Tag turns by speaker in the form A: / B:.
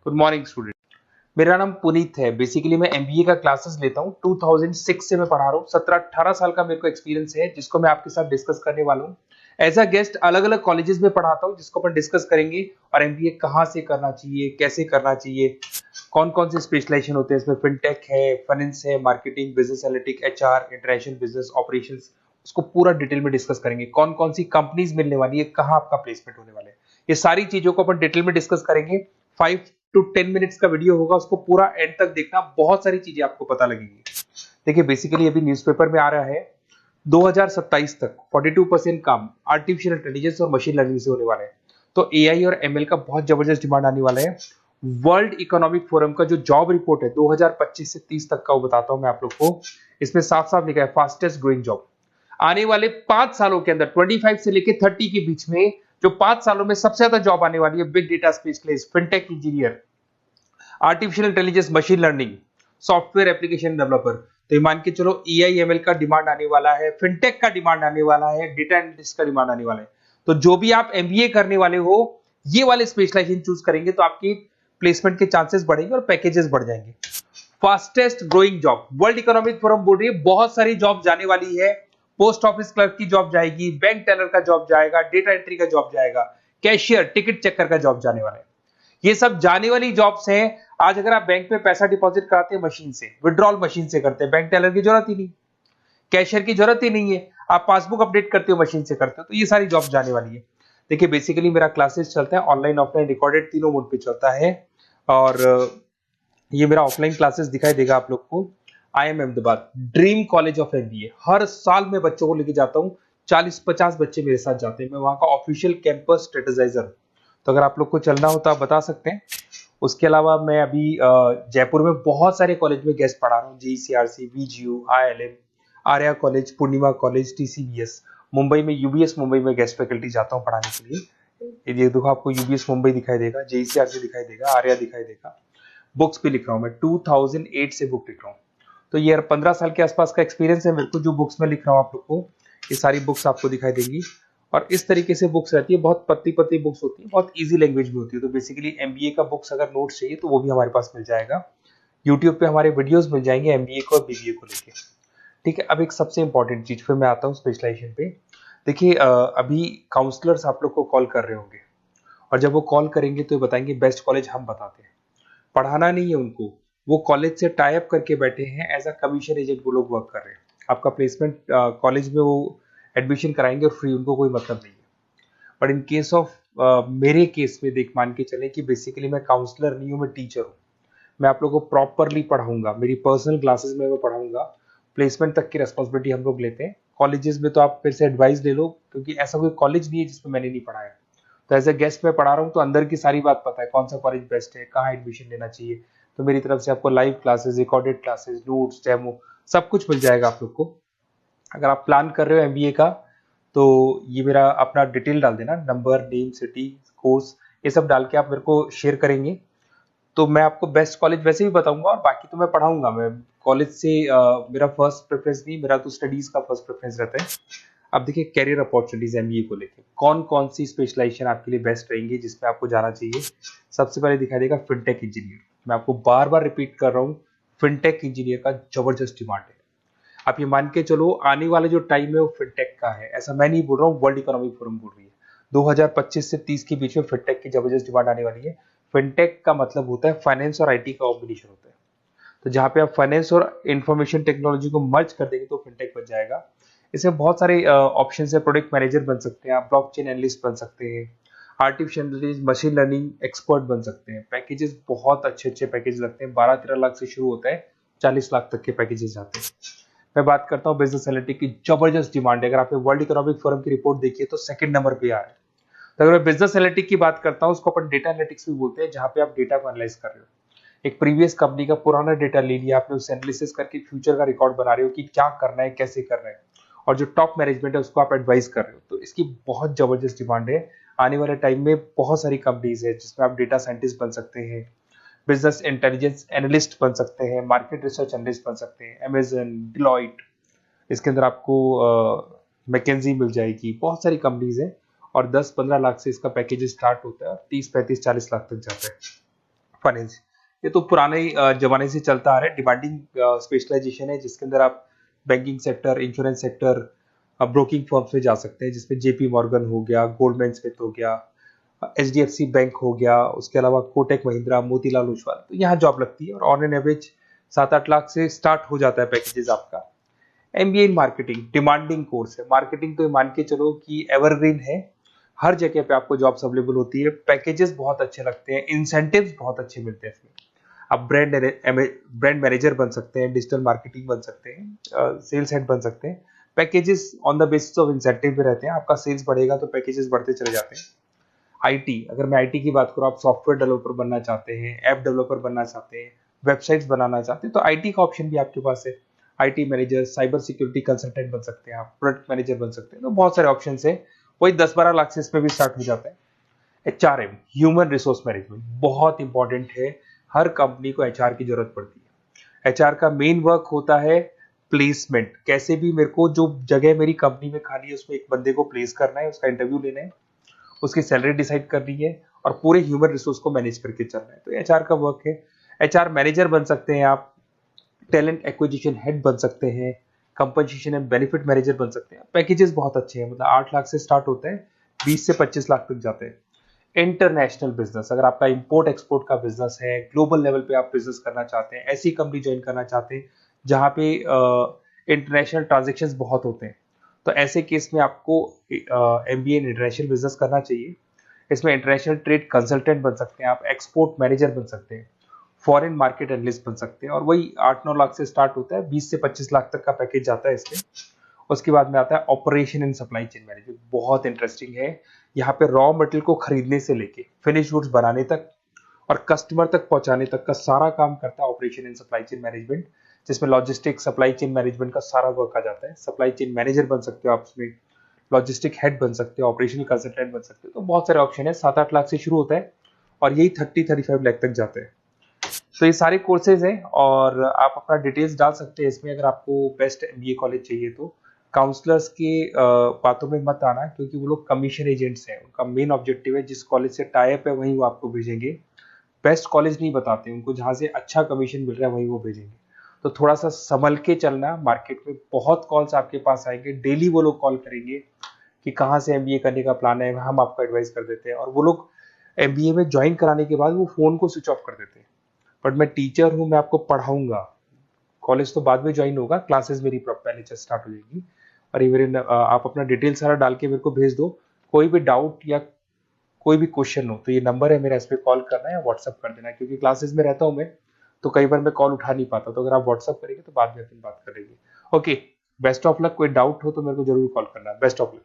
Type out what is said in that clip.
A: Good morning student. मेरा नाम पुनीत है। बेसिकली मैं एमबीए का क्लासेस लेता हूँ। 2006 से मैं पढ़ा रहा हूँ। 17-18 साल का मेरे को एक्सपीरियंस है, जिसको मैं आपके साथ डिस्कस करने वाला हूँ। एज अ गेस्ट अलग अलग कॉलेजेस में पढ़ाता हूँ, जिसको अपन डिस्कस करेंगे। और एमबीए कहाँ से करना चाहिए, कैसे करना चाहिए, कौन कौन से स्पेशलाइजेशन होते हैं इसमें। फिनटेक है, फाइनेंस है, marketing, business analytic, HR, international business operations, उसको पूरा डिटेल में डिस्कस करेंगे। कौन कौन सी कंपनीज मिलने वाली है, कहाँ आपका प्लेसमेंट होने वाला है, ये सारी चीजों को अपन डिटेल में डिस्कस करेंगे। 5 to 10 मिनट्स का वीडियो होगा, उसको पूरा एंड तक देखना। बहुत सारी चीजें आपको पता लगेंगी। देखिए, बेसिकली अभी न्यूज़पेपर में आ रहा है 2027 तक 42% काम आर्टिफिशियल इंटेलिजेंस और मशीन लर्निंग से होने वाला है। तो एआई और एमएल का बहुत जबरदस्त डिमांड आने वाला है। वर्ल्ड इकोनॉमिक फोरम का जो जॉब रिपोर्ट है 2025 से 30 तक का, वो बताता हूं मैं आप लोग को। इसमें साफ साफ लिखा है फास्टेस्ट ग्रोइंग जॉब। आने वाले 5 सालों के अंदर 25 से लेकर 30 के बीच में जो 5 सालों में सबसे ज्यादा जॉब आने वाली है, big data specialist, fintech engineer, artificial intelligence, machine learning, software application developer. तो ये मान के चलो एआई एमएल का डिमांड आने वाला है, फिनटेक का डिमांड आने वाला है, डेटा एनालिटिक्स का डिमांड आने वाला है। तो जो भी आप एमबीए करने वाले हो, ये वाले स्पेशलाइजेशन चूज करेंगे तो आपकी प्लेसमेंट के चांसेस बढ़ेंगे और पैकेजेस बढ़ जाएंगे। Fastest growing job, world economic forum बोल रही है बहुत सारी जॉब जाने वाली है। पोस्ट ऑफिस क्लर्क की जॉब जाएगी, बैंक टेलर का जॉब जाएगा, डेटा एंट्री का जॉब जाएगा, कैशियर, टिकट चेकर का जॉब जाने वाला है। ये सब जाने वाली जॉब्स हैं। आज अगर आप बैंक में पैसा डिपॉजिट कराते हैं मशीन से, विड्रॉल मशीन से करते हैं, बैंक टेलर की जरूरत ही नहीं, कैशियर की जरूरत ही नहीं है। आप पासबुक अपडेट करते हो मशीन से करते हो। तो ये सारी जॉब जाने वाली है। देखिए, बेसिकली मेरा क्लासेस चलता है ऑनलाइन ऑफलाइन रिकॉर्डेड, तीनों मोड पे चलता है। और ये मेरा ऑफलाइन क्लासेस दिखाई देगा आप लोग को। IIM Ahmedabad, dream college of MBA. हर साल मैं बच्चों को लेके जाता हूँ। 40-50 बच्चे मेरे साथ जाते हैं। मैं वहां का ऑफिशियल कैंपस स्ट्रेटेजाइजर। तो अगर आप लोग को चलना हो तो आप बता सकते हैं। उसके अलावा मैं अभी जयपुर में बहुत सारे कॉलेज में गेस्ट पढ़ा रहा हूँ। जीसीआरसी, VGU, ILM, आर्या कॉलेज, पूर्णिमा कॉलेज, TCBS। मुंबई में UBS मुंबई में गेस्ट फैकल्टी जाता हूँ पढ़ाने के लिए। ये देखो, आपको UBS मुंबई दिखाई देगा, JCRC दिखाई देगा, आर्या दिखाई देगा। बुक्स भी लिख रहा हूँ मैं, 2008 से बुक लिख रहा हूँ। तो ये 15 साल के आसपास का एक्सपीरियंस है मेरे को। जो बुक्स में लिख रहा हूँ आप लोग को, ये सारी बुक्स आपको दिखाई देंगी। और इस तरीके से बुक्स रहती है, बहुत पतली पतली बुक्स होती है, बहुत इजी लैंग्वेज में होती है। तो बेसिकली एमबीए का बुक्स अगर नोट्स चाहिए तो वो भी हमारे पास मिल जाएगा। यूट्यूब पे हमारे वीडियोस मिल जाएंगे एमबीए को और बीबीए को लेके। ठीक है, अब एक सबसे इंपॉर्टेंट चीज, फिर मैं आता हूँ स्पेशलाइजेशन पे। देखिए, अभी काउंसलर्स आप लोग को कॉल कर रहे होंगे, और जब वो कॉल करेंगे तो ये बताएंगे बेस्ट कॉलेज हम बताते हैं। पढ़ाना नहीं है उनको, वो कॉलेज से टाई अप करके बैठे हैं। एज अ कमीशन एजेंट वो लोग वर्क कर रहे हैं। आपका प्लेसमेंट कॉलेज में वो एडमिशन कराएंगे और फ्री, उनको कोई मतलब नहीं है। बट इन केस ऑफ मेरे केस में देख, मान के चले कि बेसिकली मैं काउंसलर नहीं हूँ, मैं टीचर हूँ। मैं आप लोगों को प्रॉपरली पढ़ाऊंगा, मेरी पर्सनल क्लासेस में मैं पढ़ाऊंगा। प्लेसमेंट तक की रेस्पॉन्सिबिलिटी हम लोग लेते हैं। कॉलेजेस में तो आप फिर से एडवाइस ले लो, क्योंकि ऐसा कोई कॉलेज नहीं है जिसमें मैंने नहीं पढ़ाया। तो एज ए गेस्ट मैं पढ़ा रहा हूँ, तो अंदर की सारी बात पता है, कौन सा कॉलेज बेस्ट है, कहाँ एडमिशन लेना चाहिए। तो मेरी तरफ से आपको live classes, recorded classes, notes, demo, सब कुछ मिल जाएगा आप लोग को। अगर आप प्लान कर रहे हो एमबीए का, तो ये मेरा अपना डिटेल डाल देना, नंबर, नेम, सिटी, कोर्स, ये सब डाल के आप मेरे को शेयर करेंगे। तो मैं आपको बेस्ट कॉलेज वैसे भी बताऊंगा, और बाकी तो मैं पढ़ाऊंगा। मैं कॉलेज से मेरा फर्स्ट प्रेफरेंस नहीं, मेरा तो स्टडीज का फर्स्ट प्रेफरेंस रहता है। अब देखिए, कैरियर अपॉर्चुनिटीज एमबीए को लेके कौन कौन सी स्पेशलाइजेशन आपके लिए बेस्ट रहेंगी, जिसमें आपको जाना चाहिए। सबसे पहले दिखाई देगा फिनटेक इंजीनियर। मैं आपको बार बार रिपीट कर रहा हूँ, फिनटेक इंजीनियर का जबरदस्त डिमांड है। आप ये मान के चलो, आने वाला जो टाइम है वो फिनटेक का है। ऐसा मैं नहीं बोल रहा हूँ, वर्ल्ड इकोनॉमिक फोरम बोल रही है। 2025 से 30 के बीच में फिनटेक की जबरदस्त डिमांड आने वाली है। फिनटेक का मतलब होता है फाइनेंस और आईटी का कॉम्बिनेशन होता है। तो जहां पे आप फाइनेंस और इंफॉर्मेशन टेक्नोलॉजी को मर्ज कर देंगे तो फिनटेक बन जाएगा। इसमें बहुत सारे ऑप्शन है। प्रोडक्ट मैनेजर बन सकते हैं आप, ब्लॉकचेन एनालिस्ट बन सकते हैं, artificial intelligence, machine learning expert बन सकते हैं। पैकेजेस बहुत अच्छे अच्छे पैकेज लगते हैं, 12-13 लाख से शुरू होता है, 40 लाख तक के पैकेजेस जाते हैं। मैं बात करता हूँ बिजनेस एनालिटिक्स की, जबरदस्त डिमांड है। अगर आपने वर्ल्ड इकोनॉमिक फोरम की रिपोर्ट देखी है तो सेकंड नंबर पे आ रहा है। तो अगर मैं बिजनेस एनालिटिक्स की बात करता हूँ, उसको अपन डेटा एनालिटिक्स भी बोलते हैं, जहां पे आप डेटा को एनालाइज कर रहे हो। एक प्रीवियस कंपनी का पुराना डेटा ले लिया आपने, उसे एनालिसिस करके फ्यूचर का रिकॉर्ड बना रहे हो कि क्या करना है, कैसे करना है, और जो टॉप मैनेजमेंट है उसको आप एडवाइस कर रहे हो। तो इसकी बहुत जबरदस्त डिमांड है। आने वाले टाइम में बहुत सारी कंपनीज है जिसमें आप डेटा साइंटिस्ट बन सकते हैं, बिजनेस इंटेलिजेंस एनालिस्ट बन सकते हैं, मार्केट रिसर्च एनालिस्ट बन सकते हैं, अमेजन, डिलॉइट, इसके अंदर आपको मैकेंजी मिल जाएगी। बहुत सारी कंपनीज है, और 10-15 लाख से इसका पैकेज स्टार्ट होता है और 30-35-40 लाख तक जाता है। फाइनेंस, ये तो पुराने जमाने से चलता आ रहा है। डिमांडिंग स्पेशलाइजेशन है जिसके अंदर आप banking sector, insurance sector, broking firms में जा सकते हैं, जिसमें जेपी मॉर्गन हो गया, गोल्डमैन स्मिथ हो गया, एचडीएफसी बैंक हो गया, उसके अलावा कोटक महिंद्रा, मोतीलाल ओसवाल, तो यहाँ जॉब लगती है और ऑन एन एवरेज 7-8 लाख से स्टार्ट हो जाता है पैकेजेस आपका। MBA in marketing demanding course है। मार्केटिंग तो मान के चलो कि एवरग्रीन है, हर जगह पे आपको जॉब्स अवेलेबल होती है, पैकेजेस बहुत अच्छे लगते हैं, इंसेंटिव्स बहुत अच्छे मिलते हैं इसमें। आप ब्रांड मैनेजर बन सकते हैं, डिजिटल मार्केटिंग बन सकते हैं, सेल्स हेड बन सकते हैं। Packages on the basis of incentive पे रहते हैं, आपका सेल्स बढ़ेगा तो पैकेजेस बढ़ते चले जाते हैं। आईटी, अगर मैं आईटी की बात करूँ, आप सॉफ्टवेयर डेवलपर बनना चाहते हैं, ऐप डेवलपर बनना चाहते हैं, वेबसाइट्स बनाना चाहते हैं, तो आईटी का ऑप्शन भी आपके पास है। IT manager, cyber security consultant बन सकते हैं आप, प्रोडक्ट मैनेजर बन सकते हैं, तो बहुत सारे ऑप्शन है। वही 10-12 लाख से इसमें भी स्टार्ट हो जाता है। एचआरएम, ह्यूमन रिसोर्स मैनेजमेंट, बहुत इंपॉर्टेंट है। हर कंपनी को एचआर की जरूरत पड़ती है। एचआर का मेन वर्क होता है प्लेसमेंट, कैसे भी मेरे को जो जगह मेरी कंपनी में खाली है उसमें एक बंदे को प्लेस करना है, उसका इंटरव्यू लेना है, उसकी सैलरी डिसाइड करनी है और पूरे ह्यूमन रिसोर्स को मैनेज करके चलना है, तो एचआर का वर्क है। एचआर मैनेजर बन सकते हैं आप, टैलेंट एक्विजिशन हेड बन सकते हैं, कंपनसेशन एंड बेनिफिट मैनेजर बन सकते हैं। पैकेजेस बहुत अच्छे हैं, मतलब 8 लाख से स्टार्ट होते हैं, 20 से 25 लाख तक जाते हैं। इंटरनेशनल बिजनेस, अगर आपका इंपोर्ट एक्सपोर्ट का बिजनेस है, ग्लोबल लेवल पे आप बिजनेस करना चाहते हैं, ऐसी कंपनी ज्वाइन करना चाहते हैं जहां पे इंटरनेशनल ट्रांजेक्शन्स बहुत होते हैं, तो ऐसे केस में आपको एमबीए इन इंटरनेशनल बिजनेस करना चाहिए। इसमें इंटरनेशनल ट्रेड कंसल्टेंट बन सकते हैं आप, एक्सपोर्ट मैनेजर बन सकते हैं, फॉरेन मार्केट एनालिस्ट बन सकते हैं, और वही 8-9 लाख से स्टार्ट होता है, 20 से 25 लाख तक का पैकेज जाता है इसमें। उसके बाद में आता है operation and supply chain management, बहुत इंटरेस्टिंग है। यहाँ पे रॉ मटेरियल को खरीदने से लेके फिनिश गुड्स बनाने तक और कस्टमर तक पहुंचाने तक का सारा काम करता है operation and supply chain management, जिसमें लॉजिस्टिक सप्लाई चेन मैनेजमेंट का सारा वर्क आ जाता है। सप्लाई चेन मैनेजर बन सकते हो आप इसमें, लॉजिस्टिक हेड बन सकते हो, ऑपरेशनल कंसल्टेंट बन सकते हो, तो बहुत सारे ऑप्शन है। 7-8 लाख से शुरू होता है और यही 30-35 लाख तक जाते हैं। तो ये सारे कोर्सेज हैं और आप अपना डिटेल्स डाल सकते हैं इसमें। अगर आपको बेस्ट एमबीए कॉलेज चाहिए तो काउंसलर्स के बातों में मत आना, क्योंकि वो लोग कमीशन एजेंट्स हैं। उनका मेन ऑब्जेक्टिव है जिस कॉलेज से टाई अप है वहीं वो आपको भेजेंगे, बेस्ट कॉलेज नहीं बताते उनको, जहाँ से अच्छा कमीशन मिल रहा है वहीं वो भेजेंगे। तो थोड़ा सा संभल के चलना, मार्केट में बहुत कॉल्स आपके पास आएंगे, डेली वो लोग कॉल करेंगे कि कहाँ से एमबीए करने का प्लान है, हम आपको एडवाइस कर देते हैं। और वो लोग एमबीए में ज्वाइन कराने के बाद वो फोन को स्विच ऑफ कर देते हैं। बट मैं टीचर हूँ, मैं आपको पढ़ाऊंगा, कॉलेज तो बाद में ज्वाइन होगा, क्लासेस मेरी पहले से स्टार्ट हो जाएगी। और ये मेरे आप अपना डिटेल सारा डाल के मेरे को भेज दो। कोई भी डाउट या कोई भी क्वेश्चन हो तो ये नंबर है मेरा, इस पर कॉल करना है या व्हाट्सअप कर देना है, क्योंकि क्लासेस में रहता हूँ मैं, तो कई बार मैं कॉल उठा नहीं पाता, तो अगर आप व्हाट्सअप करेंगे तो बाद में अपन बात करेंगे। Okay, best of luck. कोई डाउट हो तो मेरे को जरूर कॉल करना। Best of luck.